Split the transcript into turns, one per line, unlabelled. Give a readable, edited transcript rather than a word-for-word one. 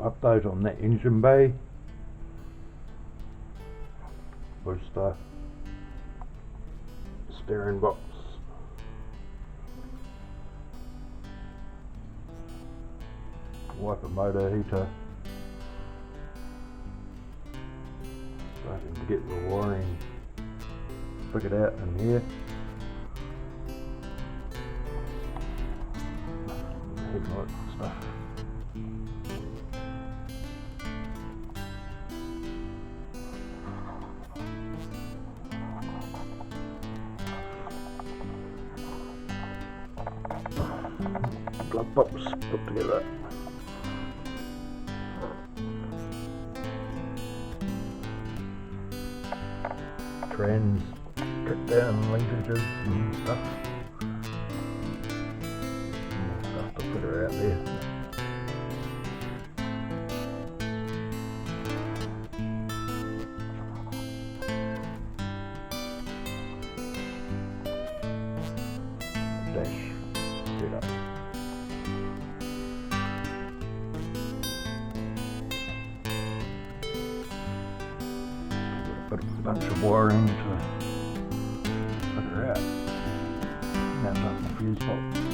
update on that engine bay was the steering box. Wiper motor heater. Starting to get the wiring figured out in here. Headlight stuff. Glove box put together. Trans cut down linkages and stuff. More stuff to put her out there. Dash setup. Put a bunch of wiring to put her out. Mount up the fuse box.